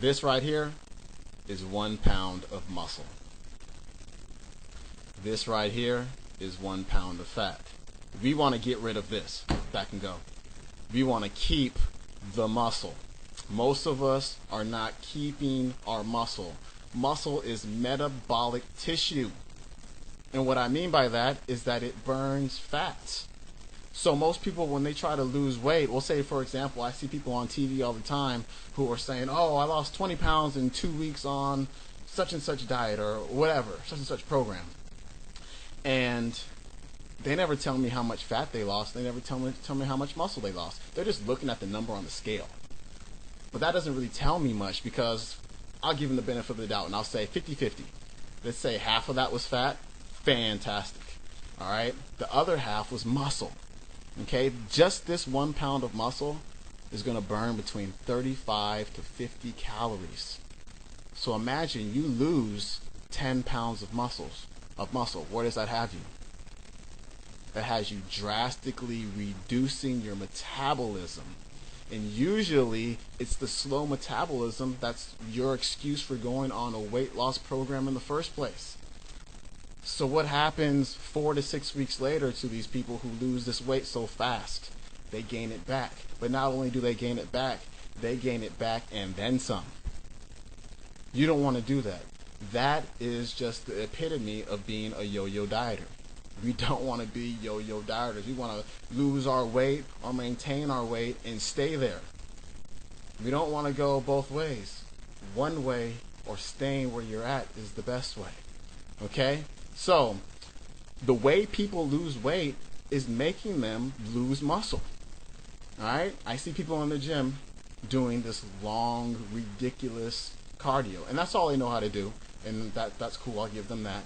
This right here is 1 pound of muscle. This right here is 1 pound of fat. We want to get rid of this. Back and go. We want to keep the muscle. Most of us are not keeping our muscle. Muscle is metabolic tissue. And what I mean by that is that it burns fats. So most people, when they try to lose weight, we'll say, for example, I see people on TV all the time who are saying, oh, I lost 20 pounds in 2 weeks on such and such diet or whatever, such and such program. And they never tell me how much fat they lost. They never tell me how much muscle they lost. They're just looking at the number on the scale. But that doesn't really tell me much, because I'll give them the benefit of the doubt and I'll say 50-50. Let's say half of that was fat. Fantastic. All right. The other half was muscle. Okay. Just this 1 pound of muscle is going to burn between 35 to 50 calories. So imagine you lose 10 pounds of muscle. Where does that have you? That has you drastically reducing your metabolism. And usually it's the slow metabolism that's your excuse for going on a weight loss program in the first place. So what happens 4 to 6 weeks later to these people who lose this weight so fast? They gain it back. But not only do they gain it back and then some. You don't want to do that. That is just the epitome of being a yo-yo dieter. We don't want to be yo-yo dieters. We want to lose our weight or maintain our weight and stay there. We don't want to go both ways. One way or staying where you're at is the best way. Okay? So, the way people lose weight is making them lose muscle. Alright? I see people in the gym doing this long, ridiculous cardio. And that's all they know how to do. And that's cool. I'll give them that.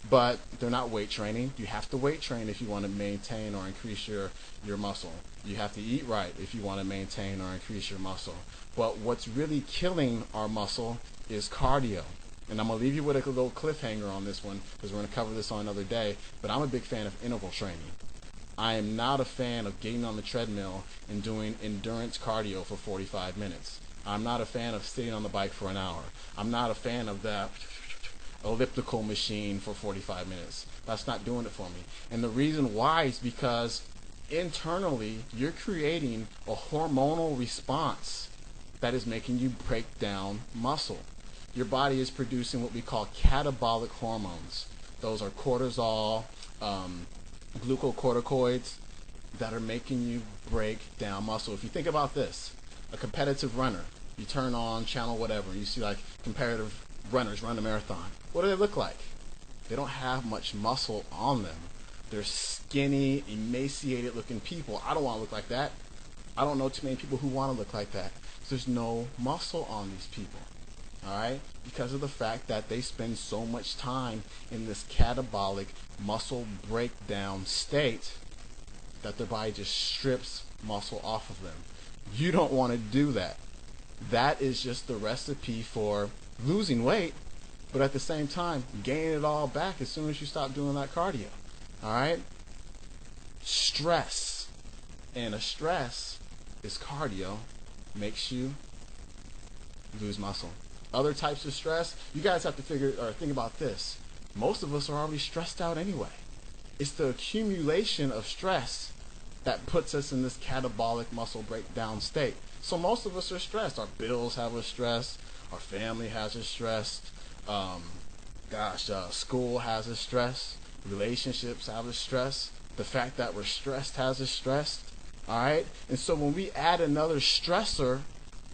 But they're not weight training. You have to weight train if you want to maintain or increase your muscle. You have to eat right if you want to maintain or increase your muscle. But what's really killing our muscle is cardio. And I'm going to leave you with a little cliffhanger on this one, because we're going to cover this on another day. But I'm a big fan of interval training. I am not a fan of getting on the treadmill and doing endurance cardio for 45 minutes. I'm not a fan of sitting on the bike for an hour. I'm not a fan of that elliptical machine for 45 minutes. That's not doing it for me. And the reason why is because internally you're creating a hormonal response that is making you break down muscle. Your body is producing what we call catabolic hormones. Those are cortisol, glucocorticoids that are making you break down muscle. If you think about this, a competitive runner, you turn on channel whatever, and you see like competitive runners run a marathon. What do they look like? They don't have much muscle on them. They're skinny, emaciated looking people. I don't want to look like that. I don't know too many people who want to look like that. So there's no muscle on these people. Alright? Because of the fact that they spend so much time in this catabolic muscle breakdown state that their body just strips muscle off of them. You don't want to do that. That is just the recipe for losing weight, but at the same time gaining it all back as soon as you stop doing that cardio. Alright? Stress. And a stress is cardio, makes you lose muscle. Other types of stress, you guys have to think about this. Most of us are already stressed out anyway. It's the accumulation of stress that puts us in this catabolic muscle breakdown state. So most of us are stressed. Our bills have us stressed. Our family has us stressed. School has us stressed. Relationships have us stressed. The fact that we're stressed has us stressed. Alright? And so when we add another stressor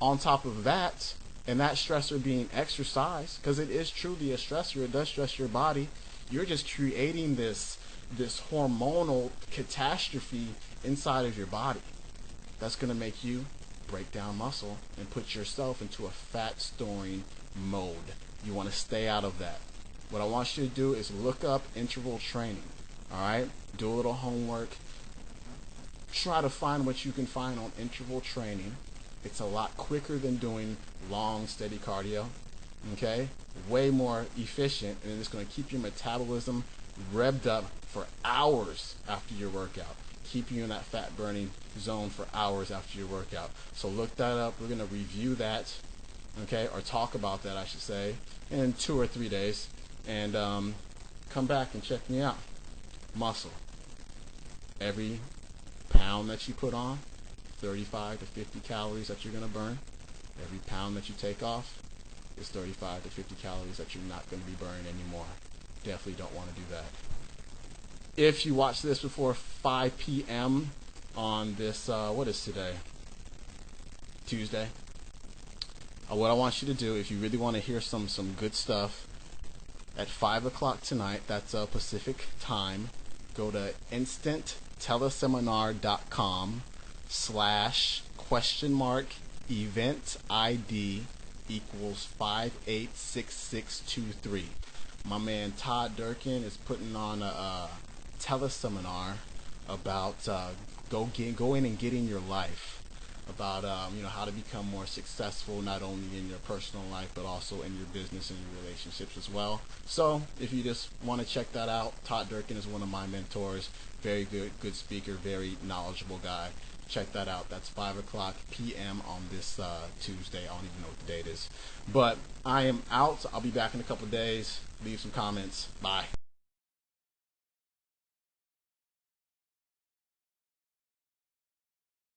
on top of that, and that stressor being exercise, because it is truly a stressor, it does stress your body, you're just creating this hormonal catastrophe inside of your body that's going to make you break down muscle and put yourself into a fat storing mode. You want to stay out of that. What I want you to do is look up interval training. Alright? Do a little homework. Try to find what you can find on interval training. It's a lot quicker than doing long, steady cardio. Okay? Way more efficient, and it's going to keep your metabolism revved up for hours after your workout. Keep you in that fat burning zone for hours after your workout. So look that up. We're going to review that okay, or talk about that, I should say, in 2 or 3 days, and come back and check me out. Muscle. Every pound that you put on, 35 to 50 calories that you're going to burn. Every pound that you take off is 35 to 50 calories that you're not going to be burning anymore. Definitely don't want to do that. If you watch this before 5 p.m. on this, what is today? Tuesday. What I want you to do, if you really want to hear some good stuff, at 5 o'clock tonight, that's Pacific time, go to instantteleseminar.com/?event ID equals 586623. My man Todd Durkin is putting on a teleseminar about go in and get in your life, about how to become more successful, not only in your personal life but also in your business and your relationships as well. So if you just want to check that out, Todd Durkin is one of my mentors. Very good speaker, very knowledgeable guy. Check that out. That's 5 o'clock p.m. on this Tuesday. I don't even know what the date is. But I am out. I'll be back in a couple of days. Leave some comments. Bye.